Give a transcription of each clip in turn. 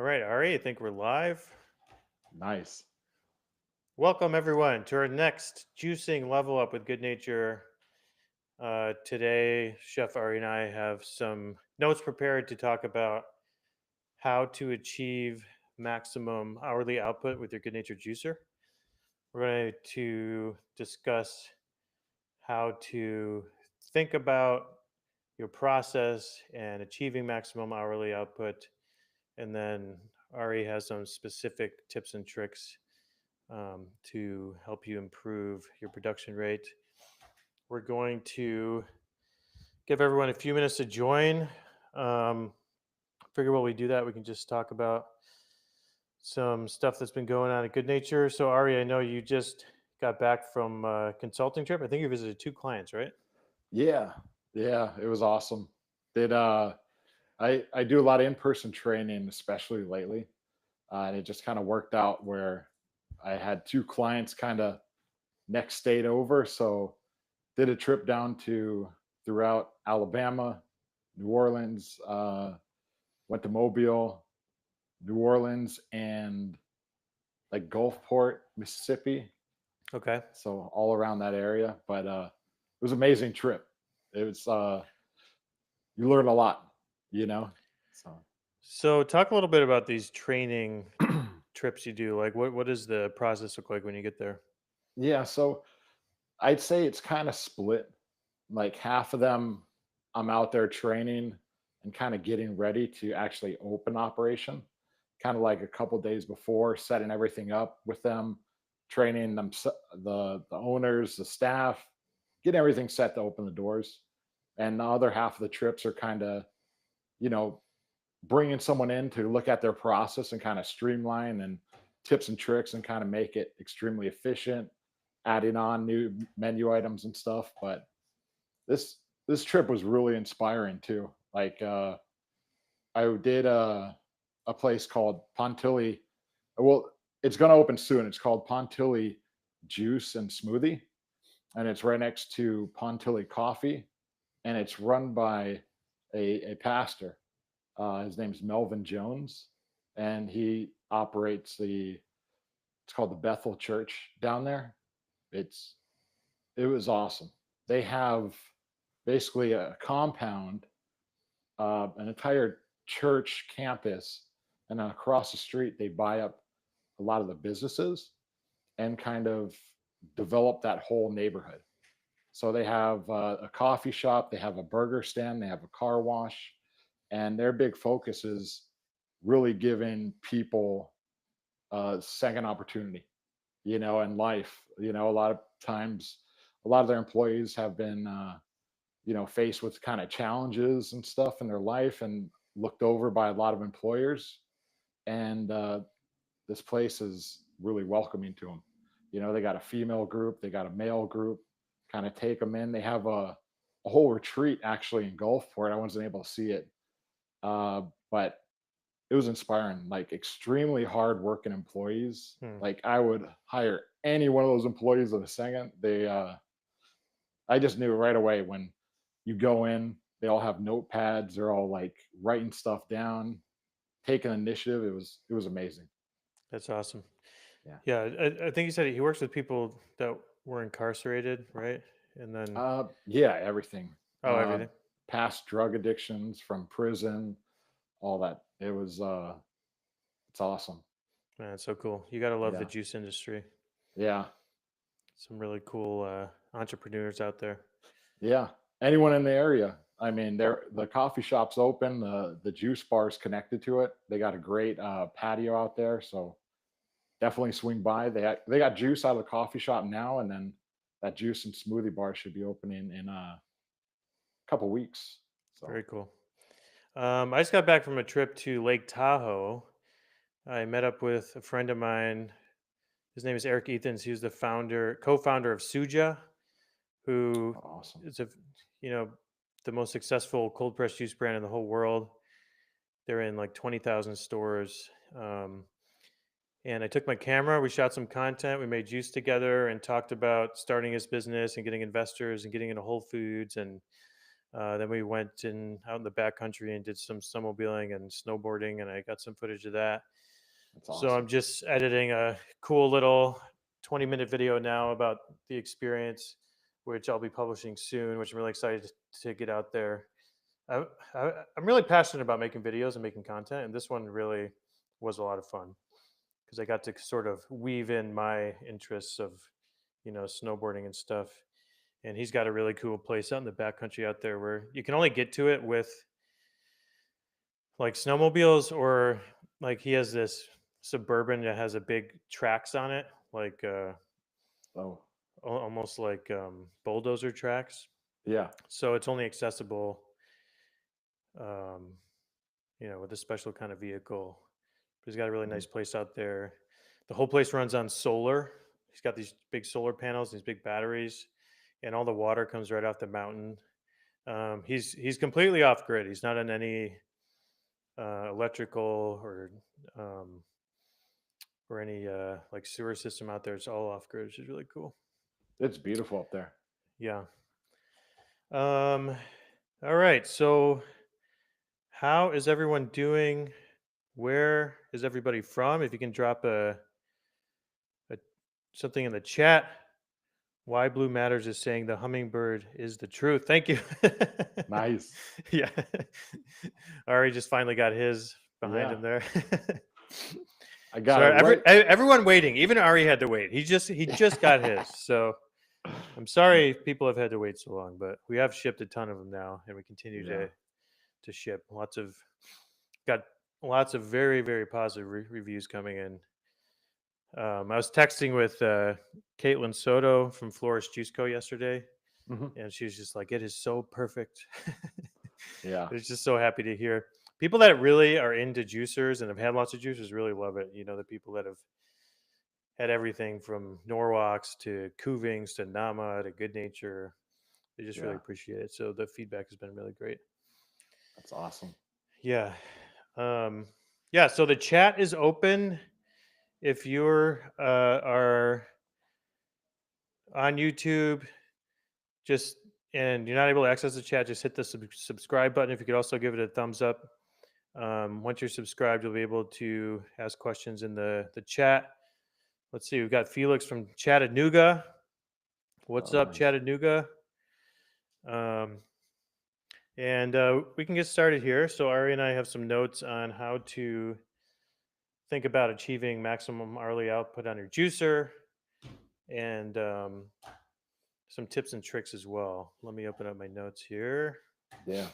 All right, Ari, I think we're live. Nice. Welcome, everyone, to our next juicing level up with Goodnature. Today, Chef Ari and I have some notes prepared to talk about how to achieve maximum hourly output with your Goodnature juicer. We're going to discuss how to think about your process and achieving maximum hourly output. And then Ari has some specific tips and tricks to help you improve your production rate. We're going to give everyone a few minutes to join. Um, Figure while we do that, we can just talk about some stuff that's been going on at Good Nature. So, Ari, I know you just got back from a consulting trip. I think you visited two clients, right? Yeah. Yeah. It was awesome. Did I do a lot of in-person training, especially lately. And it just kind of worked out where I had two clients kind of next state over. So did a trip down to throughout Alabama, New Orleans, went to Mobile, New Orleans, and like Gulfport, Mississippi. Okay. So all around that area. But it was an amazing trip. It was you learn a lot, you know. So So, talk a little bit about these training trips you do. Like, what does the process look like when you get there? yeah, so I'd say it's kind of split. Like half of them I'm out there training and kind of getting ready to actually open operation. Kind of like a couple days before, setting everything up with them, training them, the owners, the staff, getting everything set to open the doors. And the other half of the trips are kind of, you know, bringing someone in to look at their process and kind of streamline and tips and tricks and kind of make it extremely efficient, adding on new menu items and stuff. But this trip was really inspiring too. Like I did a place called Pontilli. Well, it's going to open soon. It's called Pontilli Juice and Smoothie, and it's right next to Pontilli Coffee, and it's run by a pastor. His name's Melvin Jones, and he operates it's called the Bethel Church down there. It's it was awesome. They have basically a compound, an entire church campus, and then across the street they buy up a lot of the businesses and kind of develop that whole neighborhood. So they have a coffee shop, they have a burger stand, they have a car wash, and their big focus is really giving people a second opportunity, in life. A lot of times, a lot of their employees have been, faced with kind of challenges and stuff in their life and looked over by a lot of employers. And this place is really welcoming to them. They got a female group, they got a male group, kind of take them in. They have a whole retreat actually in Gulfport. I wasn't able to see it, but it was inspiring. Like extremely hard working employees. Hmm. Like I would hire any one of those employees in a second. I just knew right away when you go in, they all have notepads. They're all like writing stuff down, taking initiative. It was amazing. That's awesome. Yeah. Yeah, I think you said he works with people that were incarcerated, right? And then, Yeah, everything. oh, Uh, everything. Past drug addictions from prison, all that. It's awesome. Man, it's so cool. You got to love the Yeah. juice industry. Yeah. Some really cool entrepreneurs out there. Yeah. Anyone in the area. I mean, the coffee shop's open. The juice bar's connected to it. They got a great patio out there, so definitely swing by. They got juice out of the coffee shop now, and then that juice and smoothie bar should be opening in a couple weeks. So Very cool. I just got back from a trip to Lake Tahoe. I met up with a friend of mine. His name is Eric Ethans. He's the co-founder of Suja, who awesome. is you know, the most successful cold pressed juice brand in the whole world. They're in like 20,000 stores. And I took my camera. We shot some content. We made juice together and talked about starting his business and getting investors and getting into Whole Foods. And Then we went out in the backcountry and did some snowmobiling and snowboarding, and I got some footage of that. That's So I'm awesome. just editing a cool little 20-minute video now about the experience, which I'll be publishing soon, which I'm really excited to get out there. I, I'm really passionate about making videos and making content, and this one really was a lot of fun because I got to sort of weave in my interests of, snowboarding and stuff. And he's got a really cool place out in the backcountry out there where you can only get to it with like snowmobiles, or like he has this suburban that has a big tracks on it, like Oh, almost like bulldozer tracks. yeah. So it's only accessible, um, with a special kind of vehicle. But he's got a really Mhm. nice place out there. The whole place runs on solar. He's got these big solar panels, these big batteries, and all the water comes right off the mountain. He's completely off grid. He's not in any electrical um, or any like sewer system out there. It's all off grid, which is really cool. It's beautiful up there. Yeah. Um, all right. So, how is everyone doing? Where is everybody from? If you can drop a something in the chat. Why Blue Matters is saying the hummingbird is the truth. Thank you. Nice. Yeah. Ari just finally got his behind Yeah. him there. I got it Sorry, right. everyone waiting. Even Ari had to wait. He just got his. So I'm sorry people have had to wait so long, but we have shipped a ton of them now, and we continue Yeah. to ship. Got lots of very very positive reviews coming in. I was texting with Caitlin Soto from Florist Juice Co. yesterday, Mhm. and she was just like, "It is so perfect." Yeah. It's just so happy to hear people that really are into juicers and have had lots of juicers really love it. The people that have had everything from Norwalks to Kuvings to Nama to Goodnature, they just really Yeah. appreciate it. So the feedback has been really great. That's awesome. Yeah. Um, yeah. So the chat is open. If you're are on YouTube, just and you're not able to access the chat, just hit the subscribe button. If you could also give it a thumbs up. Once you're subscribed, you'll be able to ask questions in the chat. Let's see, we've got Felix from Chattanooga. What's Oh, up, nice. Chattanooga? Um, and we can get started here. So Ari and I have some notes on how to think about achieving maximum hourly output on your juicer, and some tips and tricks as well. Let me open up my notes here. Yeah.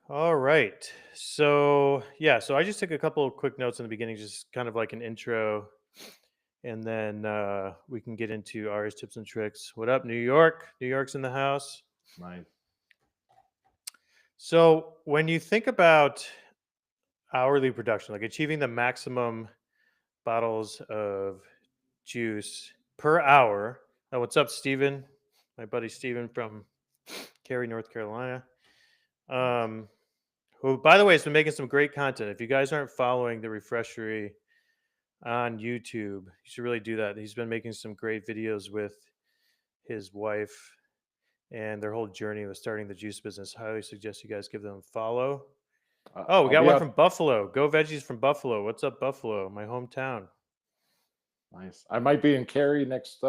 All right. So I just took a couple of quick notes in the beginning, just kind of like an intro, and then we can get into Ari's tips and tricks. What up, New York? New York's in the house. Nice. So when you think about hourly production, like achieving the maximum bottles of juice per hour. Oh, what's up, Steven? My buddy Steven from Cary, North Carolina. Nice. Um, who, by the way, has been making some great content. If you guys aren't following the Refreshery on YouTube, you should really do that. He's been making some great videos with his wife and their whole journey with starting the juice business. Highly suggest you guys give them a follow. Oh, we I'll got be one out. from Buffalo. Go Veggies from Buffalo. What's up, Buffalo? My hometown. Nice. I might be in Cary next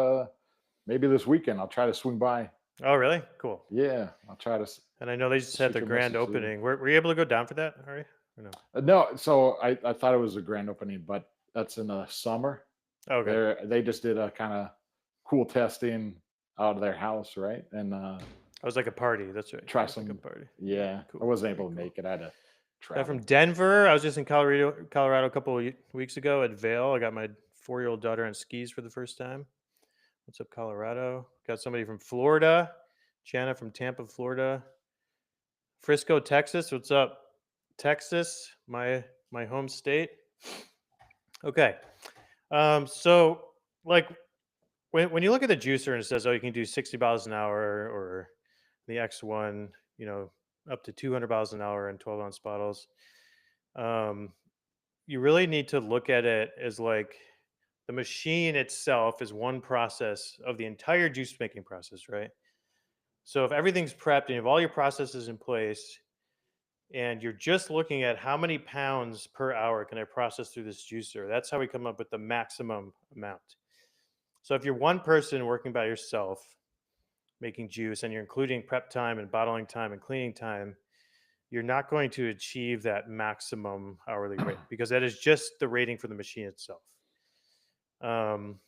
maybe this weekend. I'll try to swing by. Oh, really? Cool. Yeah, I'll try to And I know they just had shoot their your grand message too. opening. Were you able to go down for that, Ari? Or no? No, so I thought it was a grand opening, but that's in the summer. Oh, okay. They just did a kind of cool testing out of their house, right? And I was like a party. That's right. It try was like a some. party. Yeah, Yeah, I cool. wasn't Very able to cool. make it. I had to Got from travel. Denver. I was just in Colorado a couple of weeks ago at Vail. I got my 4-year-old daughter on skis for the first time. What's up, Colorado? Got somebody from Florida. Jana from Tampa, Florida. Frisco, Texas. What's up, Texas? My home state. Okay. So like when you look at the juicer and it says, oh, you can do 60 bottles an hour, or the X1, up to 200 bottles an hour in 12-ounce bottles. You really need to look at it as like the machine itself is one process of the entire juice making process, right? So if everything's prepped and you have all your processes in place, and you're just looking at how many pounds per hour can I process through this juicer, that's how we come up with the maximum amount. So if you're one person working by yourself making juice and you're including prep time and bottling time and cleaning time, you're not going to achieve that maximum hourly rate because that is just the rating for the machine itself. Um,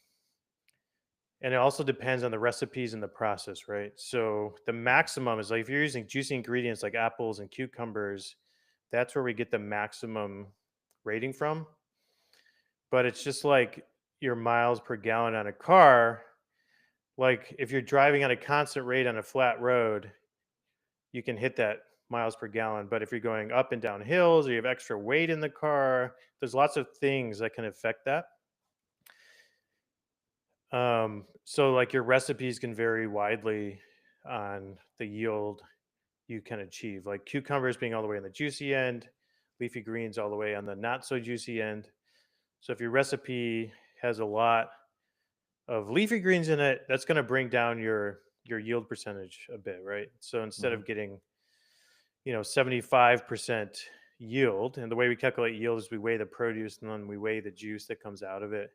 and it also depends on the recipes and the process, right? So the maximum is like if you're using juicy ingredients like apples and cucumbers, that's where we get the maximum rating from. But it's just like your miles per gallon on a car. Like if you're driving at a constant rate on a flat road, you can hit that miles per gallon. But if you're going up and down hills or you have extra weight in the car, there's lots of things that can affect that. So like your recipes can vary widely on the yield you can achieve. Like cucumbers being all the way on the juicy end, leafy greens all the way on the not so juicy end. So if your recipe has a lot of leafy greens in it, that's going to bring down your yield percentage a bit, right? So instead Mhm. of getting 75% yield, and the way we calculate yield is we weigh the produce and then we weigh the juice that comes out of it.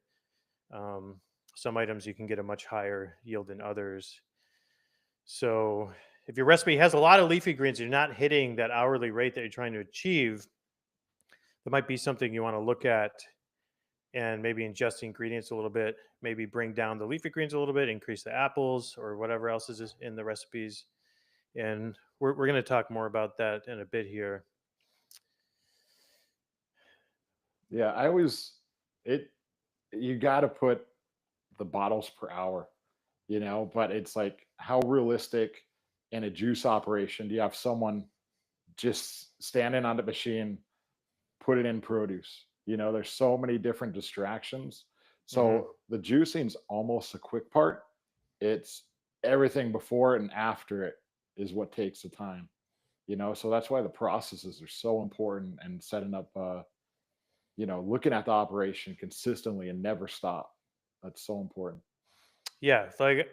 um, some items you can get a much higher yield than others. So if your recipe has a lot of leafy greens, you're not hitting that hourly rate that you're trying to achieve. That might be something you want to look at and maybe adjust the ingredients a little bit, maybe bring down the leafy greens a little bit, increase the apples or whatever else is in the recipes. And we're going to talk more about that in a bit here. Yeah, I always it you got to put the bottles per hour, but it's like how realistic in a juice operation do you have someone just standing on the machine, put it in produce? There's so many different distractions. Hmm. So the juicing's almost a quick part. It's everything before and after it is what takes the time. So that's why the processes are so important, and setting up looking at the operation consistently and never stop. That's so important. Yeah, it's like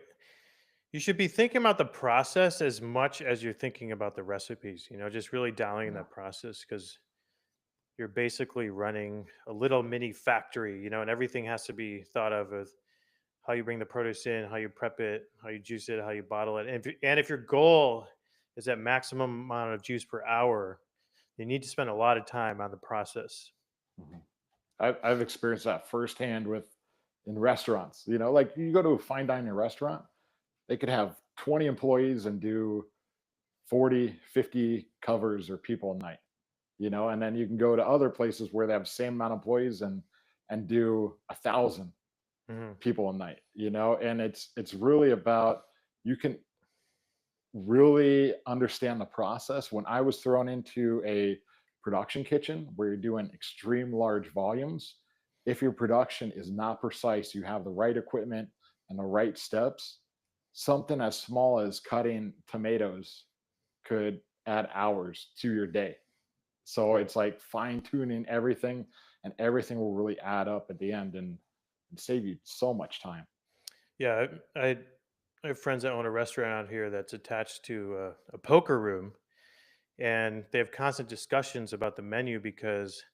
you should be thinking about the process as much as you're thinking about the recipes, just really dialing in Yeah. that process because you're basically running a little mini factory, and everything has to be thought of with how you bring the produce in, how you prep it, how you juice it, how you bottle it. And if your goal is that maximum amount of juice per hour, you need to spend a lot of time on the process. Mhm. I've experienced that firsthand with in restaurants. Like you go to a fine dining restaurant, they could have 20 employees and do 40, 50 covers or people a night. And then you can go to other places where they have the same amount of employees and do 1,000 Hmm. people a night. And it's really about you can really understand the process. When I was thrown into a production kitchen where you're doing extreme large volumes, if your production is not precise, you have the right equipment and the right steps, something as small as cutting tomatoes could add hours to your day. So Right. it's like fine tuning everything, and everything will really add up at the end and save you so much time. Yeah, I have friends that own a restaurant out here that's attached to a poker room, and they have constant discussions about the menu because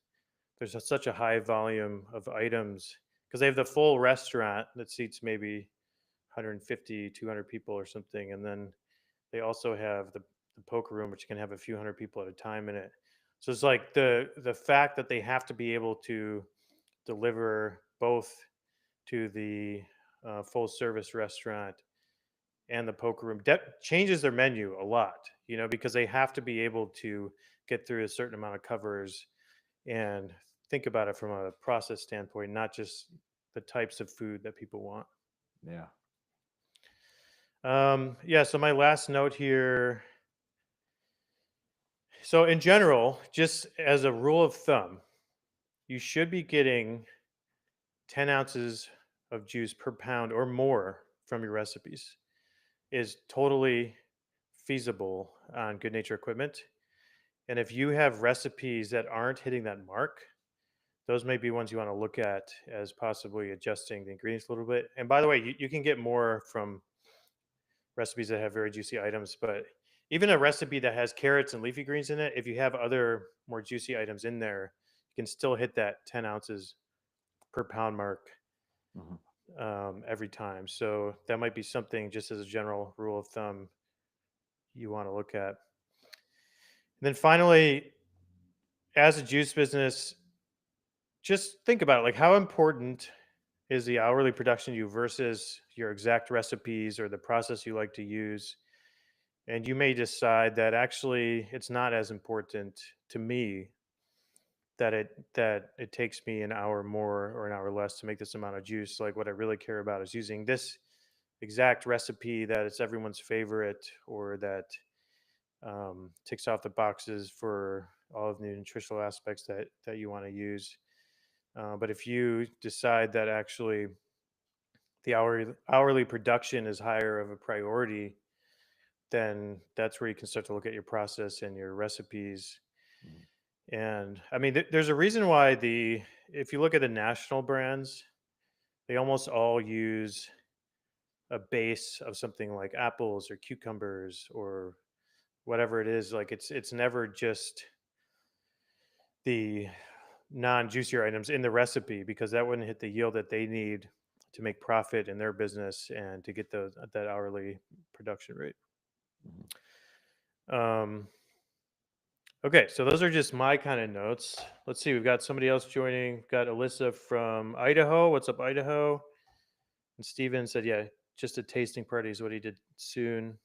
there's such a high volume of items because they have the full restaurant that seats maybe 150, 200 people or something, and then they also have the poker room, which can have a few hundred people at a time in it. So it's like the fact that they have to be able to deliver both to the full service restaurant and the poker room changes their menu a lot, because they have to be able to get through a certain amount of covers and think about it from a process standpoint, not just the types of food that people want. Yeah. Yeah, so my last note here. So, in general, just as a rule of thumb, you should be getting 10 ounces of juice per pound or more from your recipes, is totally feasible on Good Nature equipment. And if you have recipes that aren't hitting that mark, those may be ones you want to look at as possibly adjusting the ingredients a little bit. And by the way, you can get more from recipes that have very juicy items. But even a recipe that has carrots and leafy greens in it, if you have other more juicy items in there, you can still hit that 10 ounces per pound mark Mhm. every time. So that might be something, just as a general rule of thumb, you want to look at. And then finally, as a juice business, just think about it, like how important is the hourly production you versus your exact recipes or the process you like to use. And you may decide that actually it's not as important to me that it takes me an hour more or an hour less to make this amount of juice. Like what I really care about is using this exact recipe that it's everyone's favorite, or that ticks off the boxes for all of the nutritional aspects that you want to use. But if you decide that actually the hourly production is higher of a priority, then that's where you can start to look at your process and your recipes. Mhm. And I mean, there's a reason why if you look at the national brands, they almost all use a base of something like apples or cucumbers or whatever it is. Like it's never just the non-juicier items in the recipe, because that wouldn't hit the yield that they need to make profit in their business and to get that hourly production rate. Mhm. Um, okay, so those are just my kind of notes. Let's see, we've got somebody else joining. We've got Alyssa from Idaho. What's up, Idaho? And Steven said, yeah, just a tasting party is what he did soon.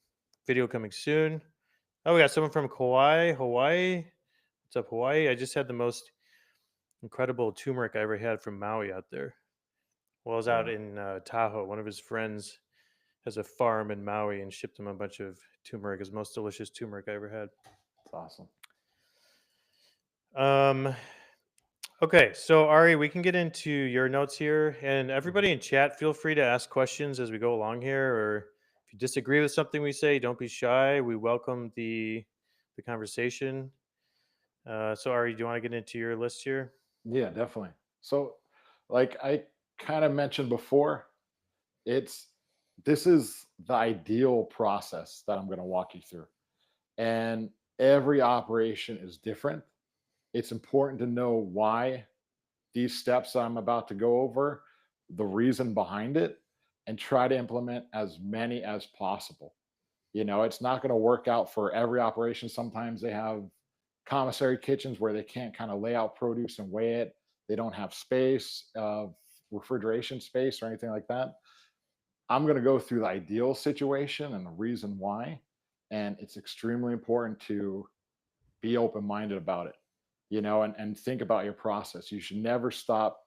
Video coming soon. Oh, we got someone from Kauai, Hawaii. What's up, Hawaii? I just had the most incredible turmeric I ever had from Maui out there. Well, I was out Wow, in Tahoe. One of his friends has a farm in Maui and shipped him a bunch of turmeric. It's the most delicious turmeric I ever had. that's awesome. Um, okay, so Ari, we can get into your notes here, and Mhm. everybody in chat, feel free to ask questions as we go along here, or if you disagree with something we say, don't be shy. We welcome the conversation. So Ari, do you want to get into your list here? Yeah, definitely. So, like I kind of mentioned before, it's this is the ideal process that I'm going to walk you through. And every operation is different. It's important to know why these steps that I'm about to go over, the reason behind it, and try to implement as many as possible. It's not going to work out for every operation. Sometimes they have commissary kitchens where they can't kind of lay out produce and weigh it. They don't have space, refrigeration space, or anything like that. I'm going to go through the ideal situation and the reason why. And it's extremely important to be open minded about it, and think about your process. You should never stop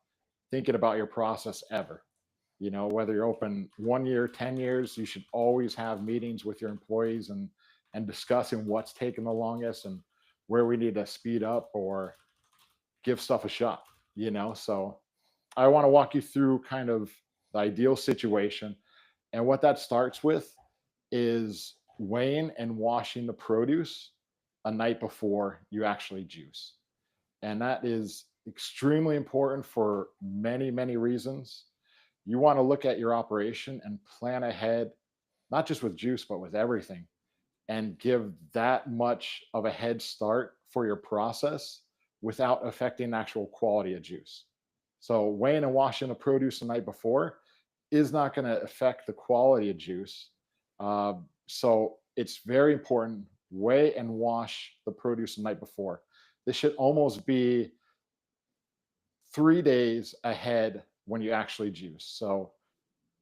thinking about your process ever. Whether you're open 1 year, 10 years, you should always have meetings with your employees and discussing what's taking the longest and where we need to speed up or give stuff a shot. So I want to walk you through kind of the ideal situation. And what that starts with is weighing and washing the produce a night before you actually juice. And that is extremely important for many, many reasons. You want to look at your operation and plan ahead, not just with juice, but with everything, and give that much of a head start for your process without affecting the actual quality of juice. So, weighing and washing the produce the night before is not going to affect the quality of juice. So, it's very important. Weigh and wash the produce the night before. This should almost be 3 days ahead when you actually juice. So,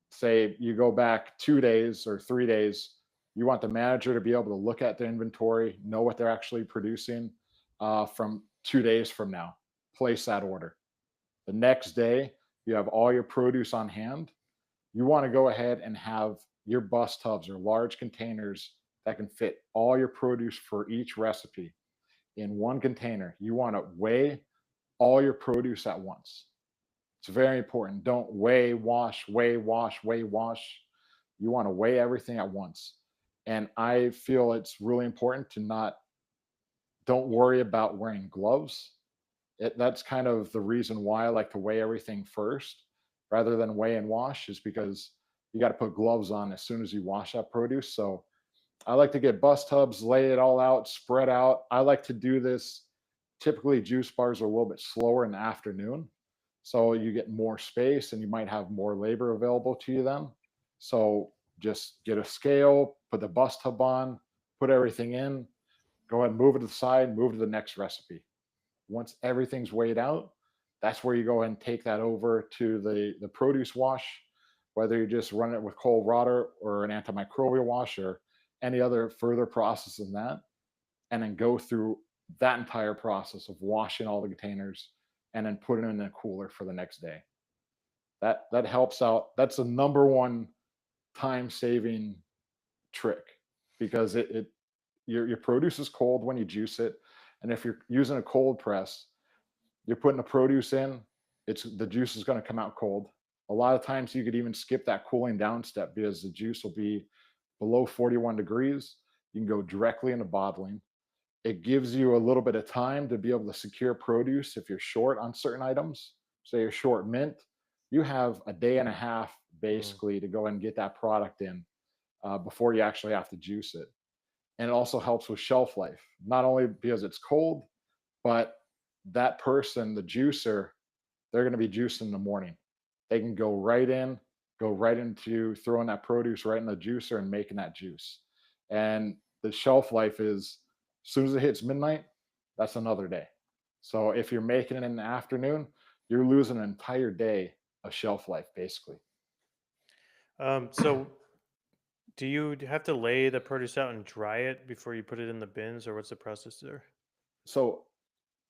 say you go back 2 days or 3 days, you want the manager to be able to look at the inventory, know what they're actually producing from 2 days from now, place that order. The next day, you have all your produce on hand. You want to go ahead and have your bus tubs or large containers that can fit all your produce for each recipe in one container. You want to weigh all your produce at once. It's very important. Don't weigh, wash, weigh, wash, weigh, wash. You want to weigh everything at once. And I feel it's really important to not don't worry about wearing gloves. That's kind of the reason why I like to weigh everything first rather than weigh and wash, is because you got to put gloves on as soon as you wash that produce. So I like to get bus tubs, lay it all out, spread out. I like to do this. Typically, juice bars are a little bit slower in the afternoon. So you get more space and you might have more labor available to you then. So just get a scale, put the bus tub on, put everything in, go ahead and move it to the side, move to the next recipe. Once everything's weighed out, that's where you go ahead and take that over to the produce wash, whether you just run it with cold water or an antimicrobial wash or any other further process than that, and then go through that entire process of washing all the containers and then putting them in a cooler for the next day. That helps out. That's the number one time saving trick because it your produce is cold when you juice it, and if you're using a cold press, you're putting the produce in, it's the juice is going to come out cold. A lot of times you could even skip that cooling down step because the juice will be below 41 degrees. You can go directly into bottling. It gives you a little bit of time to be able to secure produce if you're short on certain items. Say you're short mint, you have a day and a half Mm. basically to go and get that product in before you actually have to juice it. And it also helps with shelf life, not only because it's cold, but that person, the juicer, they're going to be juiced in the morning. They can go right in, go right into throwing that produce right in the juicer and making that juice. And the shelf life is as soon as it hits midnight, that's another day. So if you're making it in the afternoon, you're losing an entire day of shelf life basically. So do you have to lay the produce out and dry it before you put it in the bins, or what's the process there? So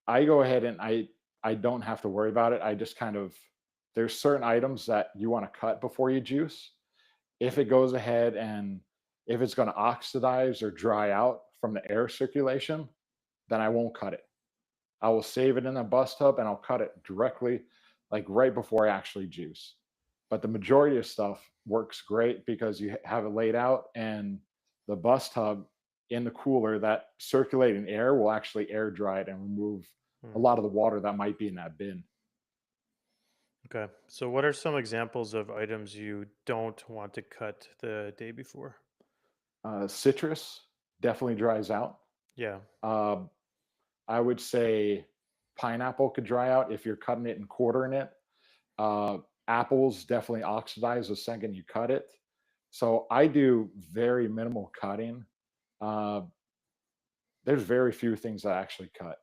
I go ahead and I don't have to worry about it. I just kind of there's certain items that you want to cut before you juice. If it goes ahead and if it's going to oxidize or dry out from the air circulation, then I won't cut it. I will save it in a bus tub and I'll cut it directly, like right before I actually juice. But the majority of stuff works great because you have it laid out and the bus tub in the cooler, that circulating air will actually air dry it and remove a Hmm. lot of the water that might be in that bin. Okay. So what are some examples of items you don't want to cut the day before? Citrus definitely dries out. Yeah. Uh, I would say pineapple could dry out if you're cutting it and quartering it. Uh, Apples definitely oxidize the second you cut it. So I do very minimal cutting. Uh, there's very few things I actually cut.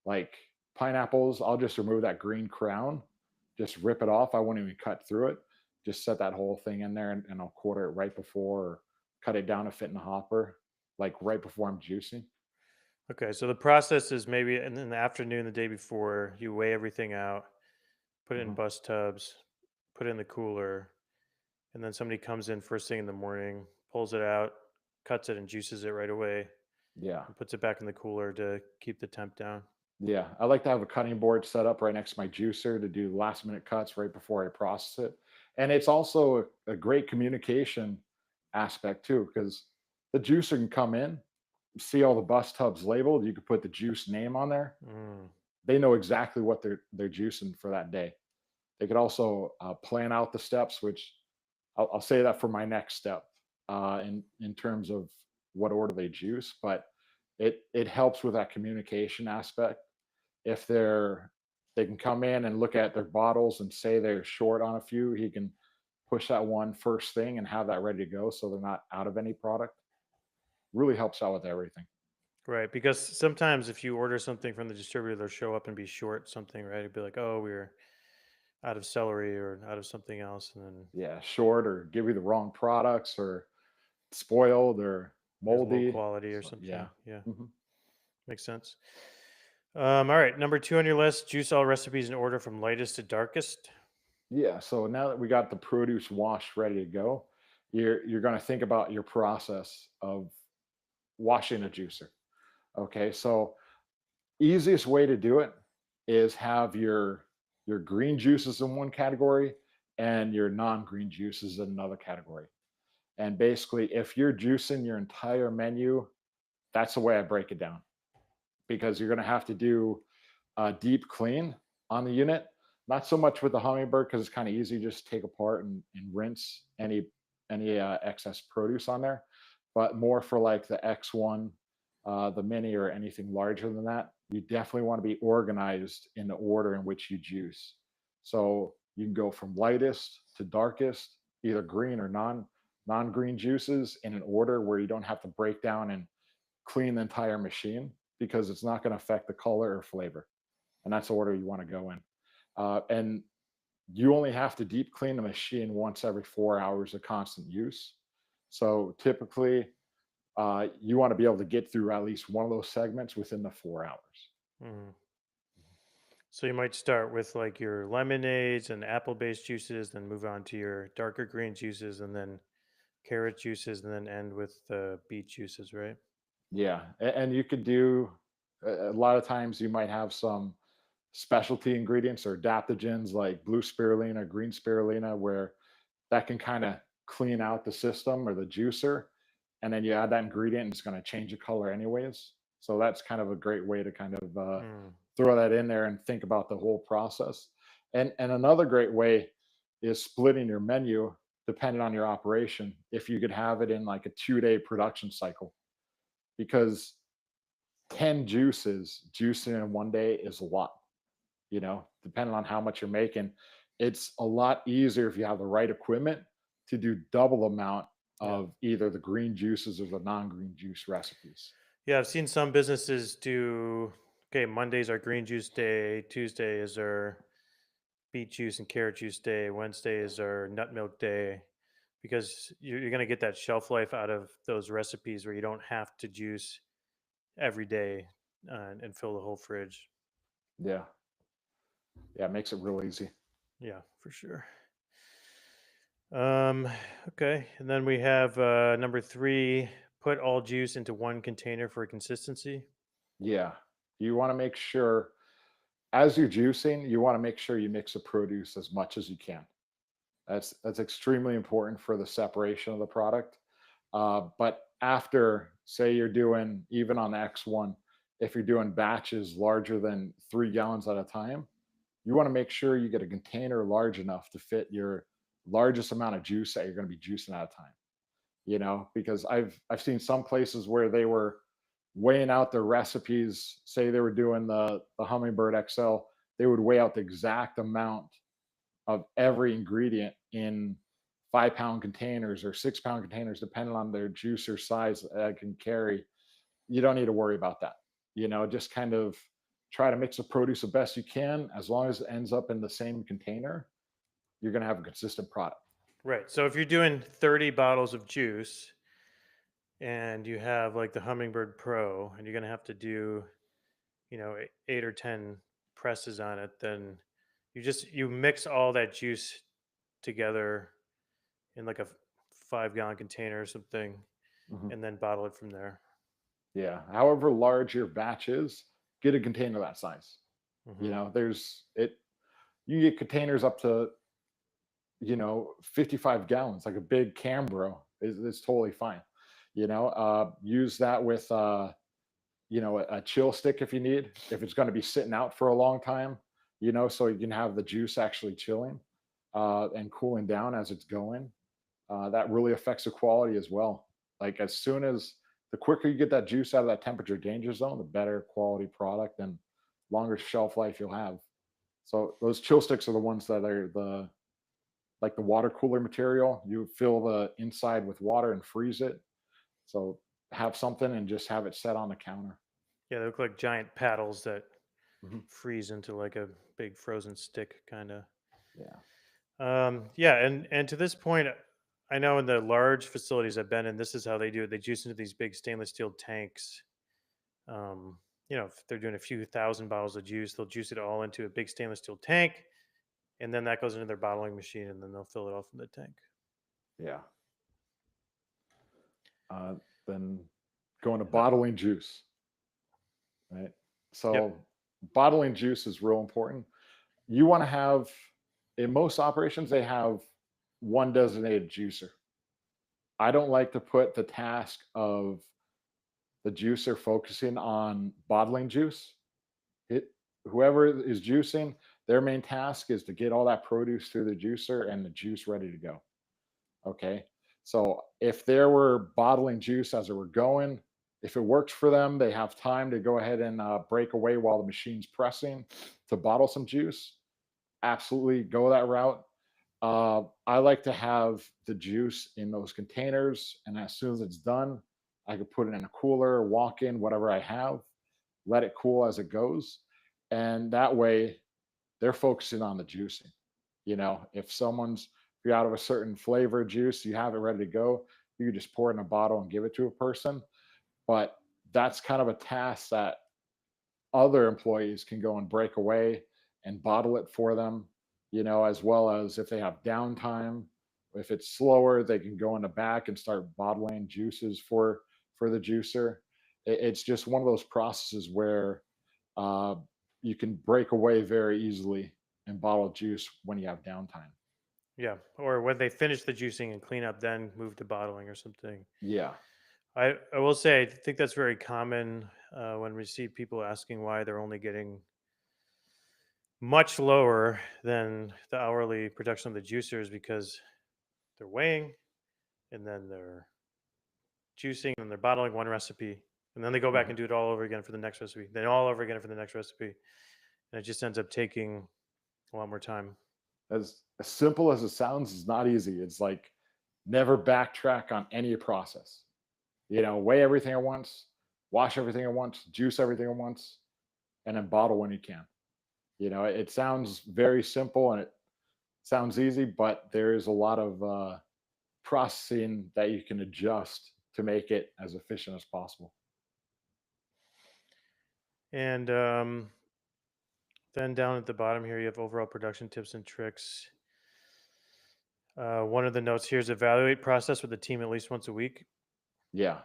Like pineapples, I'll just remove that green crown, just rip it off. I won't even cut through it. Just set that whole thing in there and I'll quarter it right before or cut it down to fit in the hopper, like right before I'm juicing. Okay. So the process is maybe in the afternoon, the day before, you weigh everything out, put it in Mhm. bus tubs, put it in the cooler, and then somebody comes in first thing in the morning, pulls it out, cuts it, and juices it right away, Yeah. and puts it back in the cooler to keep the temp down. Yeah, I like to have a cutting board set up right next to my juicer to do last minute cuts right before I process it. And it's also a great communication aspect too, because the juicer can come in, see all the bus tubs labeled. You can put the juice name on there. Mm. They know exactly what they're juicing for that day. They could also plan out the steps, which I'll say that for my next step in terms of what order they juice. But it helps with that communication aspect if they can come in and look at their bottles and say they're short on a few, he can push that one first thing and have that ready to go so they're not out of any product. Really helps out with everything. Right, because sometimes if you order something from the distributor, they'll show up and be short something, right? It'd be like, "Oh, we're out of celery or out of something else," and then Yeah, short or give you the wrong products or spoiled or there's low moldy. quality or So yeah. something. Yeah, Mhm. makes sense. All right, number 2 on your list: juice all recipes in order from lightest to darkest. Yeah. So now that we got the produce washed ready to go, you're going to think about your process of washing a juicer. Okay. So easiest way to do it is have your green juices in one category and your non-green juices in another category. And basically, if you're juicing your entire menu, that's the way I break it down because you're going to have to do a deep clean on the unit. Not so much with the hummingbird because it's kind of easy, just take apart and rinse any any excess produce on there. But more for like the X1, the mini, or anything larger than that, you definitely want to be organized in the order in which you juice. So you can go from lightest to darkest, either green or non-green juices, in an order where you don't have to break down and clean the entire machine, because it's not going to affect the color or flavor. And that's the order you want to go in. And you only have to deep clean the machine once every 4 hours of constant use. So typically, you want to be able to get through at least one of those segments within the 4 hours. Mhm. So you might start with like your lemonades and apple-based juices, then move on to your darker green juices, and then carrot juices, and then end with the beet juices, right? Yeah, and you could do a lot of times you might have some specialty ingredients or adaptogens like blue spirulina, green spirulina, where that can kind of clean out the system or the juicer, and then you add that ingredient and it's going to change the color anyways. So that's kind of a great way to kind of Mm. throw that in there and think about the whole process. And another great way is splitting your menu depending on your operation. If you could have it in like a 2-day production cycle, because 10 juices juicing in one day is a lot, depending on how much you're making. It's a lot easier if you have the right equipment to do double amount Yeah. of either the green juices or the non-green juice recipes. Yeah, I've seen some businesses do, okay, Mondays are green juice day, Tuesday is our beet juice and carrot juice day, Wednesday is our nut milk day, because you're going to get that shelf life out of those recipes where you don't have to juice every day and fill the whole fridge. Yeah. Yeah, it makes it real easy. Yeah, for sure. Um, okay. And then we have number three, put all juice into one container for consistency. Yeah. You want to make sure, as you're juicing, you want to make sure you mix the produce as much as you can. That's extremely important for the separation of the product. But after, say, you're doing, even on X1, if you're doing batches larger than 3 gallons at a time, you want to make sure you get a container large enough to fit your largest amount of juice that you're going to be juicing at a time. Because I've seen some places where they were weighing out their recipes. Say they were doing the Hummingbird XL, they would weigh out the exact amount of every ingredient in 5 pound containers or 6 pound containers, depending on their juicer size that can carry. You don't need to worry about that. Just kind of try to mix the produce the best you can. As long as it ends up in the same container, you're going to have a consistent product. Right. So if you're doing 30 bottles of juice and you have like the Hummingbird Pro and you're going to have to do, eight or 10 presses on it, then you mix all that juice together in like a 5 gallon container or something, Mhm. and then bottle it from there. Yeah. However large your batch is, get a container that size. Hmm. There's it. You get containers up to 55 gallons, like a big Cambro is totally fine. Use that with a chill stick if you need, if it's going to be sitting out for a long time, so you can have the juice actually chilling and cooling down as it's going. That really affects the quality as well. Like, as soon as the quicker you get that juice out of that temperature danger zone, the better quality product and longer shelf life you'll have. So those chill sticks are the ones that are the water cooler material. You fill the inside with water and freeze it. So have something and just have it set on the counter. Yeah, they look like giant paddles that Mhm. freeze into like a big frozen stick kind of. Yeah. Yeah, and to this point, I know in the large facilities I've been in, this is how they do it. They juice into these big stainless steel tanks. Um, if they're doing a few thousand bottles of juice, they'll juice it all into a big stainless steel tank, and then that goes into their bottling machine, and then they'll fill it all from the tank. Yeah. Uh, then going to Uh, bottling juice, right? Yep. So bottling juice is real important. You want to have, in most operations, they have one designated juicer. I don't like to put the task of the juicer focusing on bottling juice. It Whoever is juicing, their main task is to get all that produce through the juicer and the juice ready to go. Okay. So if they were bottling juice as they were going, if it works for them, they have time to go ahead and break away while the machine's pressing to bottle some juice. Absolutely go that route. I like to have the juice in those containers, and as soon as it's done, I could put it in a cooler, walk in, whatever I have, let it cool as it goes. And that way, they're focusing on the juicing. If you're out of a certain flavor of juice, you have it ready to go, you can just pour it in a bottle and give it to a person. But that's kind of a task that other employees can go and break away and bottle it for them, as well as if they have downtime. If it's slower, they can go in the back and start bottling juices for the juicer. It's just one of those processes where uh, you can break away very easily and bottle juice when you have downtime. Yeah, or when they finish the juicing and clean up, then move to bottling or something. Yeah. I will say I think that's very common when we see people asking why they're only getting much lower than the hourly production of the juicers because they're weighing and then they're juicing and they're bottling one recipe and then they go back Mhm. and do it all over again for the next recipe, then all over again for the next recipe, and it just ends up taking a lot more time. As simple as it sounds, it's not easy. It's like never backtrack on any process. Weigh everything at once, wash everything at once, juice everything at once, and then bottle when you can. It sounds very simple and it sounds easy, but there is a lot of processing that you can adjust to make it as efficient as possible. And then down at the bottom here, you have overall production tips and tricks. One of the notes here is evaluate process with the team at least once a week. Yeah,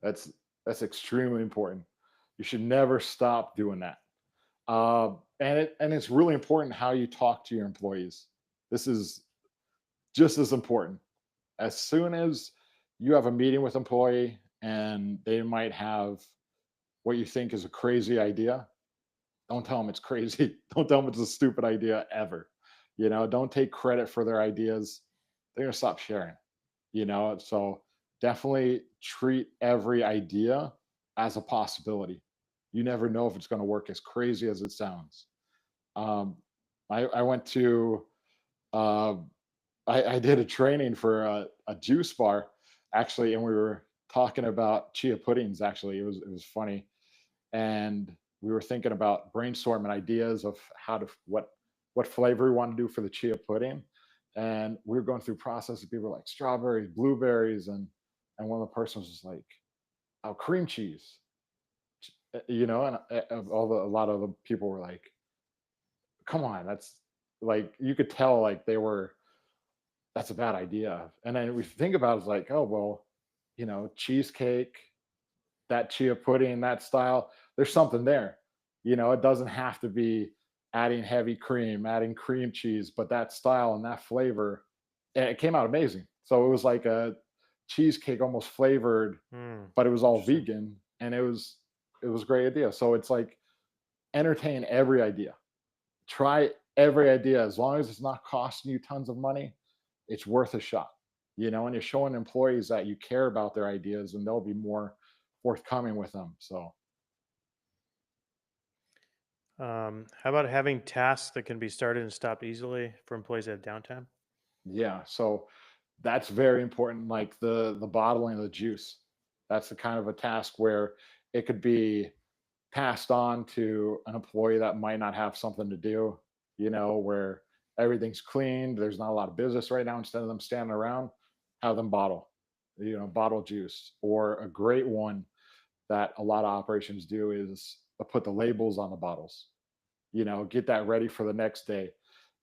that's that's extremely important. You should never stop doing that. And it's really important how you talk to your employees. This is just as important. As soon as you have a meeting with employee and they might have what you think is a crazy idea, don't tell them it's crazy. Don't tell them it's a stupid idea ever. Don't take credit for their ideas. They're gonna stop sharing. So definitely treat every idea as a possibility. You never know if it's going to work as crazy as it sounds. Um, I went to uh, I did a training for a juice bar actually, and we were talking about chia puddings. Actually, it was funny, and we were thinking about brainstorming ideas of what flavor we want to do for the chia pudding, and we were going through processes. People were like strawberries, blueberries, and one of the persons was like, "Oh, cream cheese," and a lot of the people were like, "Come on, that's like," you could tell like they were, that's a bad idea. And then we think about it, it's like, oh well, cheesecake, that chia pudding, that style, there's something there. It doesn't have to be adding heavy cream, adding cream cheese, but that style and that flavor, and it came out amazing. So it was like a cheesecake almost flavored, Hmm, but it was all interesting. vegan, and it was a great idea. So it's like entertain every idea. Try every idea as long as it's not costing you tons of money, it's worth a shot. And you're showing employees that you care about their ideas and they'll be more forthcoming with them. So How about having tasks that can be started and stopped easily for employees that have downtime? yeah, so that's very important. Like the bottling of the juice, that's the kind of a task where it could be passed on to an employee that might not have something to do, where everything's cleaned, there's not a lot of business right now. Instead of them standing around, have them bottle juice. Or a great one that a lot of operations do is put the labels on the bottles, get that ready for the next day.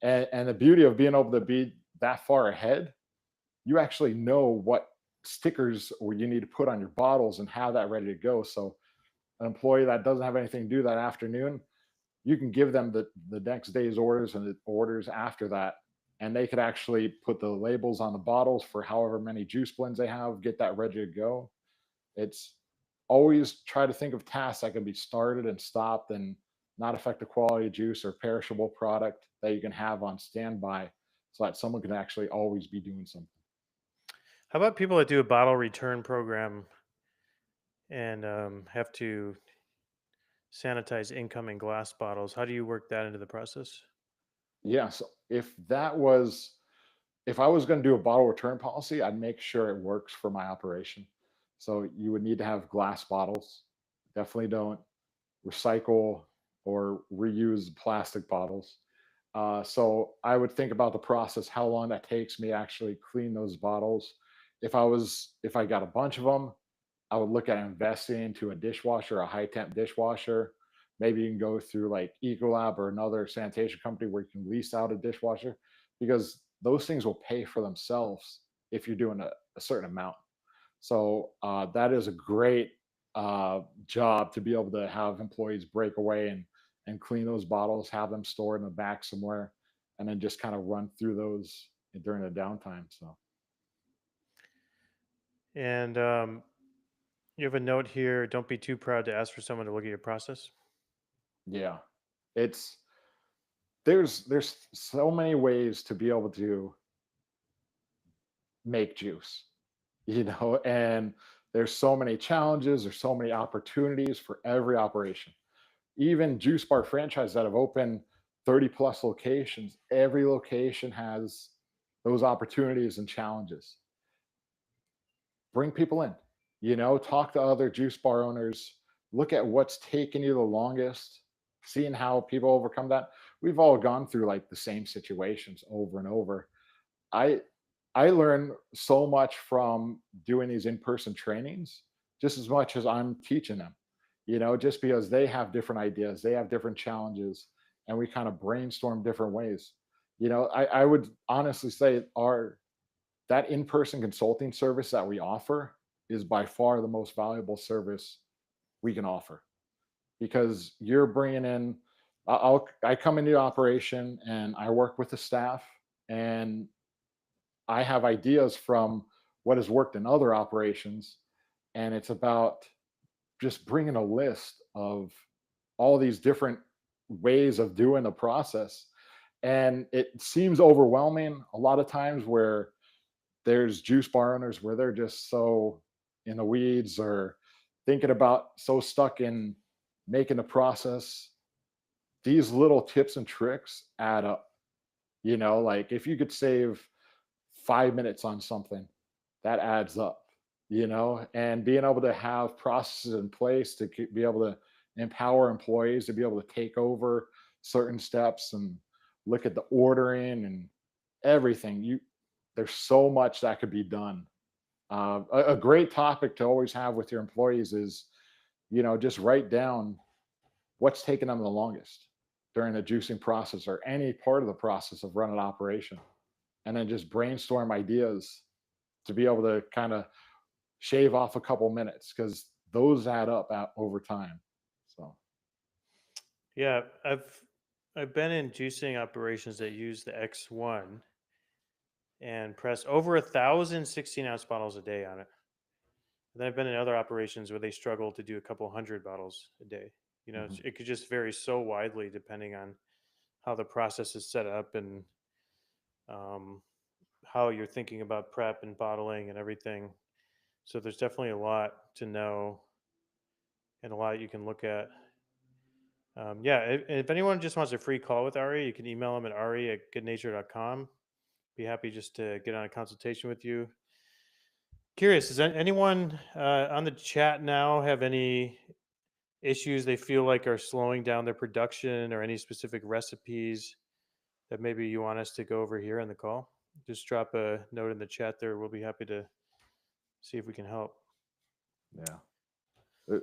And the beauty of being able to be that far ahead, you actually know what stickers or you need to put on your bottles and have that ready to go. So an employee that doesn't have anything to do that afternoon, you can give them the next day's orders and the orders after that, and they could actually put the labels on the bottles for however many juice blends they have, get that ready to go. It's always try to think of tasks that can be started and stopped and not affect the quality of juice or perishable product that you can have on standby so that someone can actually always be doing something. How about people that do a bottle return program and have to sanitize incoming glass bottles? How do you work that into the process? Yeah. So if I was going to do a bottle return policy, I'd make sure it works for my operation. So you would need to have glass bottles. Definitely don't recycle or reuse plastic bottles. So I would think about the process, how long that takes me to actually clean those bottles. If I got a bunch of them, I would look at investing into a dishwasher, a high temp dishwasher. Maybe you can go through like Ecolab or another sanitation company where you can lease out a dishwasher, because those things will pay for themselves if you're doing a certain amount. So that is a great job to be able to have employees break away and clean those bottles, have them stored in the back somewhere, and then just kind of run through those during the downtime. So And you have a note here, don't be too proud to ask for someone to look at your process. yeah, it's there's so many ways to be able to make juice, and there's so many challenges, there's so many opportunities for every operation. Even juice bar franchises that have opened 30 plus locations, every location has those opportunities and challenges. Bring people in, talk to other juice bar owners, look at what's taken you the longest, seeing how people overcome that. We've all gone through like the same situations over and over. I I learn so much from doing these in-person trainings, just as much as I'm teaching them. Just because they have different ideas, they have different challenges, and we kind of brainstorm different ways. I would honestly say our that in-person consulting service that we offer is by far the most valuable service we can offer, because you're bringing in. I come into the operation and I work with the staff, and I have ideas from what has worked in other operations, and it's about just bringing a list of all these different ways of doing the process. And it seems overwhelming a lot of times, where there's juice bar owners where they're just so in the weeds, or thinking about so stuck in making the process. These little tips and tricks add up. Like if you could save 5 minutes on something, that adds up, and being able to have processes in place to be able to empower employees to be able to take over certain steps and look at the ordering and everything. There's so much that could be done. A great topic to always have with your employees is, just write down what's taking them the longest during the juicing process or any part of the process of running an operation, and then just brainstorm ideas to be able to kind of shave off a couple minutes, because those add up over time. So Yeah, I've been in juicing operations that use the X1 and press over 1,000 16-ounce bottles a day on it. And then I've been in other operations where they struggle to do a couple hundred bottles a day. mhm. It could just vary so widely depending on how the process is set up and um, how you're thinking about prep and bottling and everything. So there's definitely a lot to know and a lot you can look at. Yeah, if anyone just wants a free call with Ari, you can email him at ari@goodnature.com. Be happy just to get on a consultation with you. Curious, does anyone on the chat now have any issues they feel like are slowing down their production, or any specific recipes that maybe you want us to go over here on the call? Just drop a note in the chat there. We'll be happy to see if we can help. Yeah,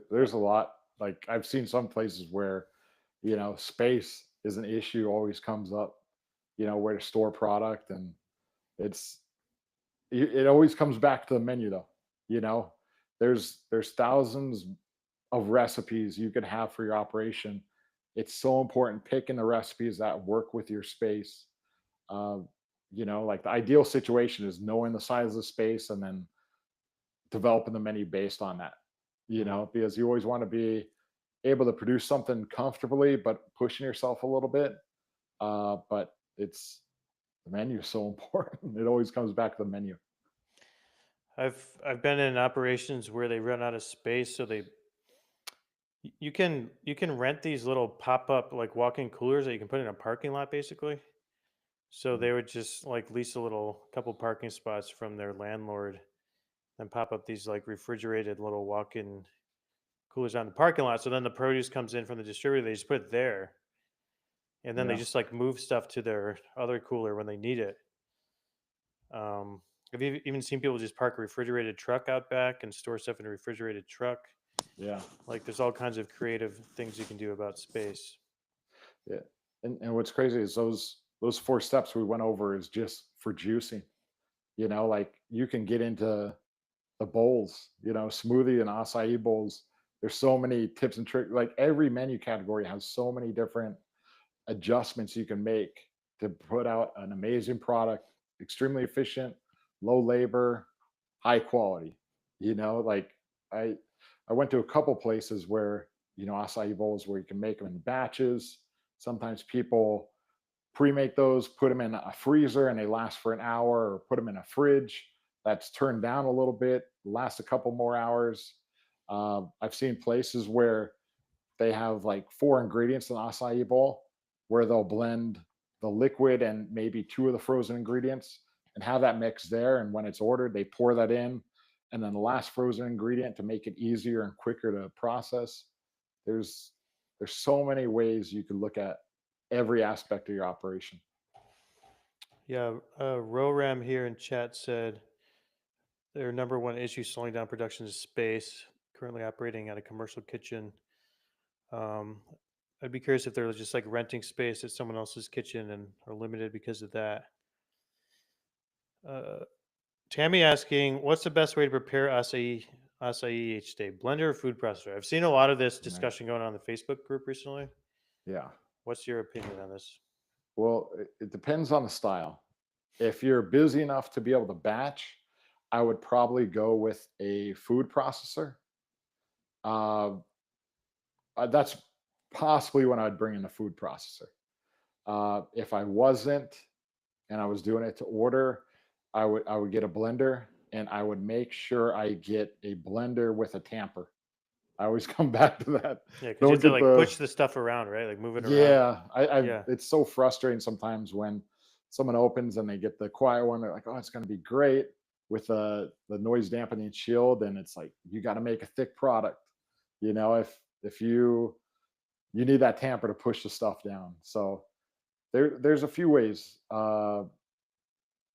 there's a lot. Like I've seen some places where, space is an issue, always comes up, where to store product, and it's it always comes back to the menu though. You know, there's thousands of recipes you could have for your operation. It's so important picking the recipes that work with your space. Uh, like the ideal situation is knowing the size of the space and then developing the menu based on that. Mhm. Because you always want to be able to produce something comfortably, but pushing yourself a little bit. But the menu is so important. It always comes back to the menu. I've been in operations where they run out of space, so you can rent these little pop up like walk-in coolers that you can put in a parking lot basically. So Mm. they would just like lease a little couple parking spots from their landlord and pop up these like refrigerated little walk-in coolers on the parking lot. So then the produce comes in from the distributor, they just put it there, and then they Yeah. just like move stuff to their other cooler when they need it. Um, have you even seen people just park a refrigerated truck out back and store stuff in a refrigerated truck? Yeah. Like there's all kinds of creative things you can do about space. Yeah. And what's crazy is those 4 steps we went over is just for juicing. Like you can get into the bowls, smoothie and acai bowls. There's so many tips and tricks. Like every menu category has so many different adjustments you can make to put out an amazing product, extremely efficient, low labor, high quality. Like I I went to a couple places where, acai bowls where you can make them in batches. Sometimes people pre-make those, put them in a freezer and they last for an hour, or put them in a fridge that's turned down a little bit, last a couple more hours. I've seen places where they have like 4 ingredients in an acai bowl where they'll blend the liquid and maybe 2 of the frozen ingredients and have that mix there. And when it's ordered, they pour that in. And then the last frozen ingredient to make it easier and quicker to process. There's there's so many ways you could look at every aspect of your operation. Yeah, Roram here in chat said their number one issue slowing down production is space. Currently operating at a commercial kitchen. Um, I'd be curious if they're just like renting space at someone else's kitchen and are limited because of that. Uh, Tammy asking, what's the best way to prepare acai each day? Blender or food processor? I've seen a lot of this Right. discussion going on in the Facebook group recently. Yeah. What's your opinion on this? Well, it depends on the style. If you're busy enough to be able to batch, I would probably go with a food processor. Uh, that's possibly when I'd bring in a food processor. If I wasn't and I was doing it to order, I would get a blender and I would make sure I get a blender with a tamper. I always come back to that. Yeah, because you Don't have to get like the push the stuff around, right? Like move it around. Yeah. I Yeah. It's so frustrating sometimes when someone opens and they get the quiet one. They're like, "Oh, it's going to be great with the noise dampening shield," and it's like you got to make a thick product. If you need that tamper to push the stuff down. So there's a few ways. The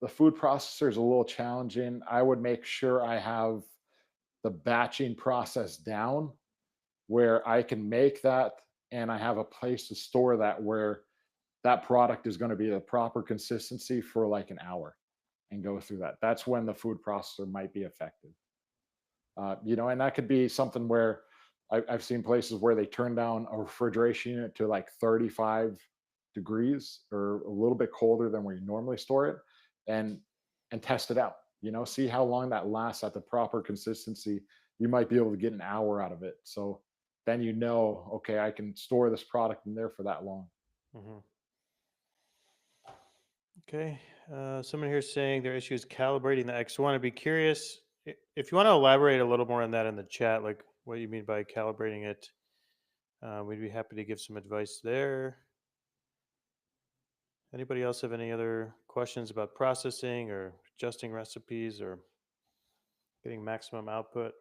food processor is a little challenging. I would make sure I have the batching process down where I can make that and I have a place to store that where that product is going to be the proper consistency for like an hour and go through that. That's when the food processor might be effective. And that could be something where I've seen places where they turn down a refrigeration unit to like 35 degrees or a little bit colder than where you normally store it, and test it out. See how long that lasts at the proper consistency. You might be able to get an hour out of it. So then okay, I can store this product in there for that long. Hmm. Okay. Someone here saying their issue is calibrating the X1. I'd be curious if you want to elaborate a little more on that in the chat, like what you mean by calibrating it. We'd be happy to give some advice there. Anybody else have any other questions about processing or adjusting recipes or getting maximum output?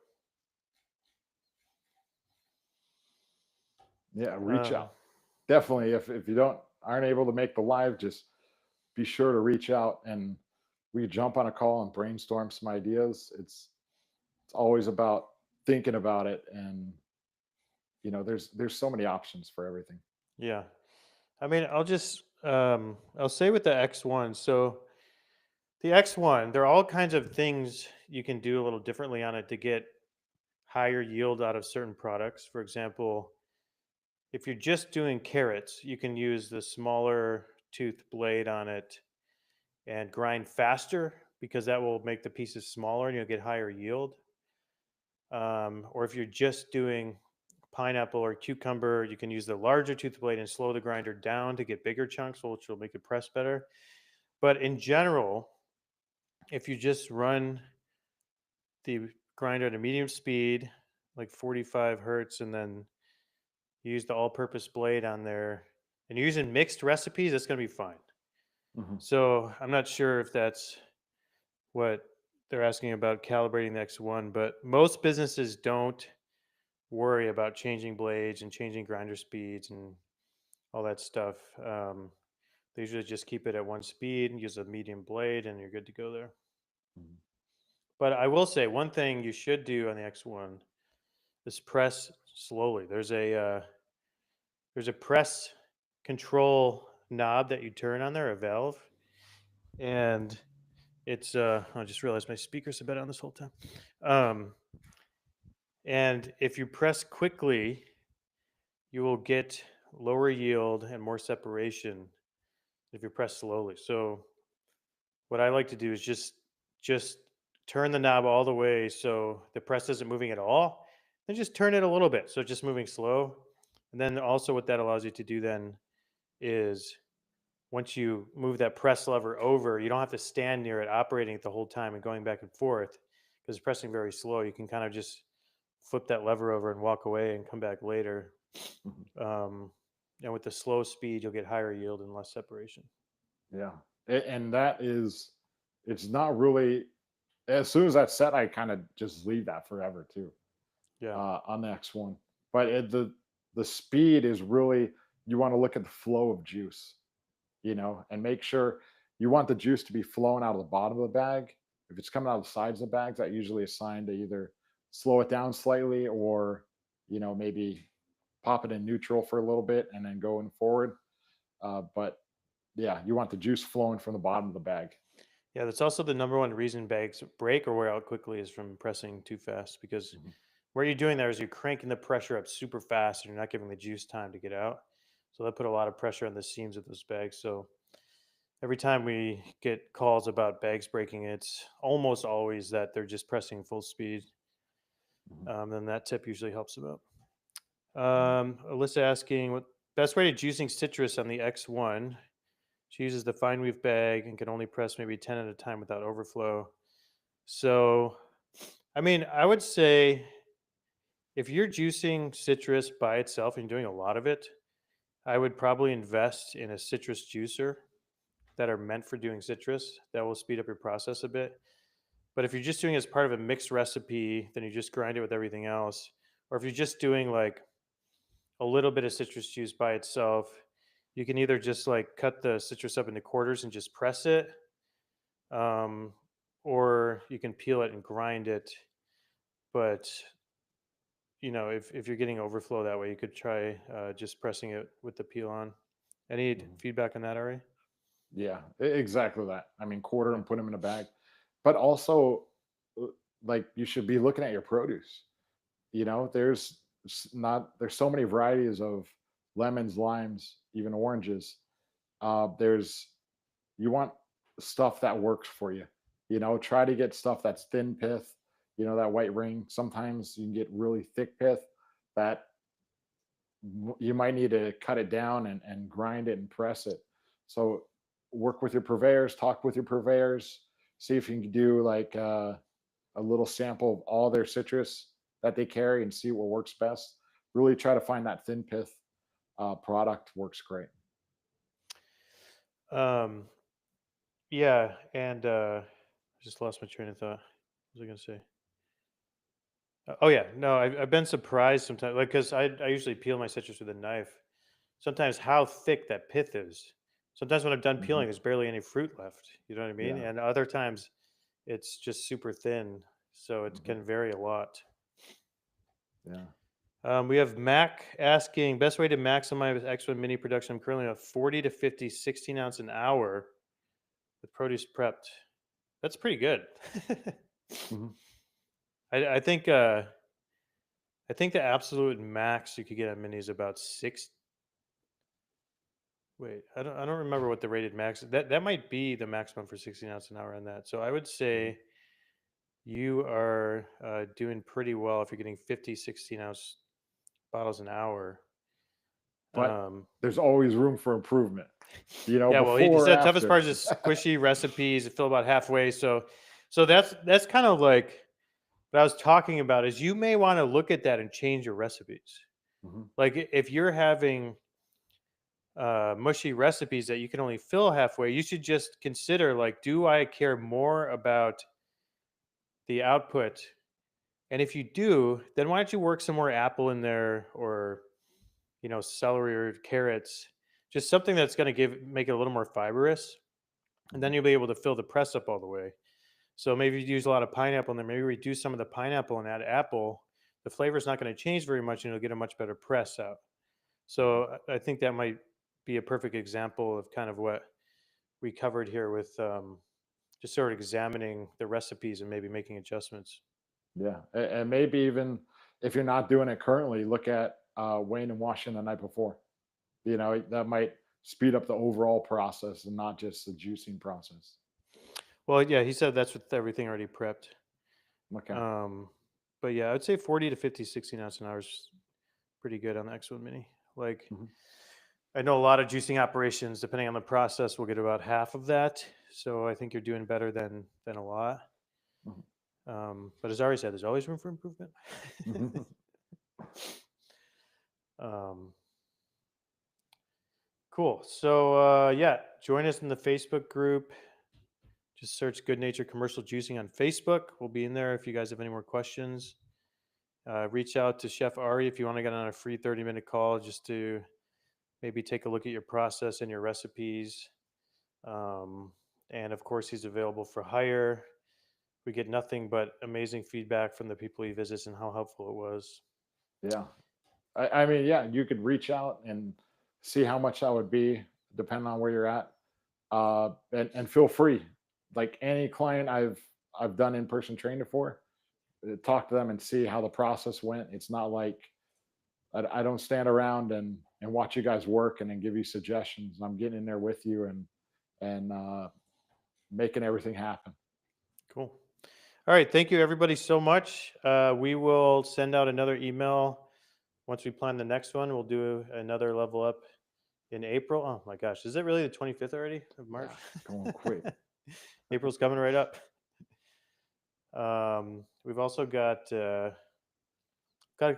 Yeah, reach Uh, out. Definitely. If you don't aren't able to make the live, just be sure to reach out and we could jump on a call and brainstorm some ideas. It's always about thinking about it, and there's so many options for everything. yeah. I mean, I'll say with the X1. So the X1, there are all kinds of things you can do a little differently on it to get higher yield out of certain products. For example, if you're just doing carrots, you can use the smaller tooth blade on it and grind faster because that will make the pieces smaller and you'll get higher yield. Or if you're just doing pineapple or cucumber, you can use the larger tooth blade and slow the grinder down to get bigger chunks, which will make it press better. But in general, if you just run the grinder at a medium speed, like 45 hertz, and then use the all-purpose blade on there, and you're using mixed recipes, that's going to be fine. Mhm. So I'm not sure if that's what they're asking about calibrating the X1, but most businesses don't worry about changing blades and changing grinder speeds and all that stuff. They usually just keep it at one speed and use a medium blade, and you're good to go there. Mhm. But I will say one thing you should do on the X1 is press slowly. There's a press control knob that you turn on there, a valve, and it's I just realized my speakers have been on this whole time. Um, and if you press quickly, you will get lower yield and more separation if you press slowly. So what I like to do is just turn the knob all the way so the press isn't moving at all. Then just turn it a little bit so it's just moving slow. And then also what that allows you to do then is once you move that press lever over, you don't have to stand near it operating it the whole time and going back and forth because it's pressing very slow. You can kind of just flip that lever over and walk away and come back later. Mhm. Um, and with the slow speed, you'll get higher yield and less separation. Yeah. And that is, it's not really, as soon as that's set, I kind of just leave that forever too, Yeah. on the X1. But the speed is really, you want to look at the flow of juice, and make sure you want the juice to be flowing out of the bottom of the bag. If it's coming out of the sides of the bags, that usually is a sign to either slow it down slightly or, maybe pop it in neutral for a little bit and then going forward. But yeah, you want the juice flowing from the bottom of the bag. Yeah, that's also the number one reason bags break or wear out quickly is from pressing too fast because Mhm. what you're doing there is you're cranking the pressure up super fast and you're not giving the juice time to get out. So that put a lot of pressure on the seams of those bags. So every time we get calls about bags breaking, it's almost always that they're just pressing full speed. Mhm. Then that tip usually helps them out. Yeah. Alyssa asking what best way to juicing citrus on the X1. She uses the fine weave bag and can only press maybe 10 at a time without overflow. So, I mean, I would say if you're juicing citrus by itself and you're doing a lot of it, I would probably invest in a citrus juicer that are meant for doing citrus. That will speed up your process a bit. But if you're just doing it as part of a mixed recipe, then you just grind it with everything else. Or if you're just doing like a little bit of citrus juice by itself, you can either just like cut the citrus up into quarters and just press it, um, or you can peel it and grind it. But if you're getting overflow that way, you could try just pressing it with the peel on. Any Mhm. feedback on that, Ari? Yeah, exactly that. I mean, quarter Yeah. and put them in a bag, but also, uh, like, you should be looking at your produce. There's so many varieties of lemons, limes, even oranges. There's You want stuff that works for you. Try to get stuff that's thin pith. That white ring. Sometimes you can get really thick pith that you might need to cut it down and grind it and press it. So work with your purveyors, talk with your purveyors, see if you can do like a little sample of all their citrus that they carry and see what works best. Really try to find that thin pith product works great. Um, yeah, and I just lost my train of thought. What was I going to say? Oh yeah, no, I've been surprised sometimes, like because I usually peel my citrus with a knife. Sometimes how thick that pith is. Sometimes when I'm done Mhm. peeling, there's barely any fruit left. You know what I mean? Yeah. And other times, it's just super thin, so it Mhm. can vary a lot. Yeah. We have Mac asking best way to maximize X1 mini production. I'm currently at 40 to 50 16-ounce an hour with produce prepped. That's pretty good. Mhm. I think I think the absolute max you could get on mini is about six. Wait, I don't remember what the rated max is. That might be the maximum for 16-ounce an hour on that. So I would Mhm. say you are doing pretty well if you're getting 50 16-ounce bottles an hour. But Um, there's always room for improvement, Yeah, well, he before or said toughest part after. is just squishy recipes that fill about halfway. So that's kind of like what I was talking about is you may want to look at that and change your recipes. Mhm. Like if you're having mushy recipes that you can only fill halfway, you should just consider like, do I care more about the output? And if you do, then why don't you work some more apple in there, or celery or carrots, just something that's going to make it a little more fibrous, and then Mhm. you'll be able to fill the press up all the way. So maybe you use a lot of pineapple in there, maybe reduce some of the pineapple and add apple. The flavor's not going to change very much, and you'll get a much better press out. Mhm. So I think that might be a perfect example of kind of what we covered here with just sort of examining the recipes and maybe making adjustments. Yeah, and maybe even if you're not doing it currently, look at weighing and washing the night before. That might speed up the overall process and not just the juicing process. Well, yeah, he said that's with everything already prepped. Okay. Um, but yeah, I'd say 40 to 50, 16 ounce an hour is pretty good on the X1 Mini. Like, Mhm. I know a lot of juicing operations, depending on the process, will get about half of that. So I think you're doing better than a lot. Mhm. But as Ari said, there's always room for improvement. Mhm. um, cool. So yeah, join us in the Facebook group. Just search Good Nature Commercial Juicing on Facebook. We'll be in there if you guys have any more questions. Reach out to Chef Ari if you want to get on a free 30-minute call just to maybe take a look at your process and your recipes. Um, and of course, he's available for hire. We get nothing but amazing feedback from the people he visits and how helpful it was. Yeah. I mean, yeah, you could reach out and see how much that would be, depending on where you're at. And feel free. Like any client I've done in-person training for, talk to them and see how the process went. It's not like I don't stand around and watch you guys work and then give you suggestions. I'm getting in there with you and making everything happen. Cool. All right. Thank you, everybody, so much. We will send out another email once we plan the next one. We'll do another level up in April. Oh my gosh. Is it really the 25th already of March? Yeah, it's going quick. April's coming right up. We've also got a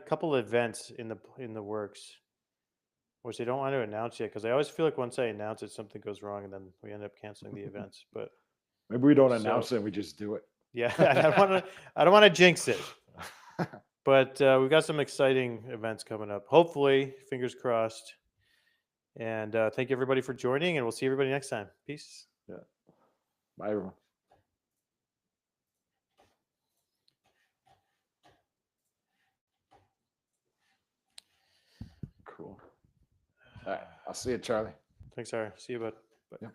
couple of events in the works, which I don't want to announce yet because I always feel like once I announce it, something goes wrong and then we end up canceling the events. But Maybe we don't so announce it, we just do it. yeah, I don't want to jinx it. But we've got some exciting events coming up. Hopefully, fingers crossed. And thank you everybody for joining, and we'll see everybody next time. Peace. Yeah. Bye, everyone. Cool. All right. I'll see you, Charlie. Thanks, Sarah. See you, bud. Bye. Yeah.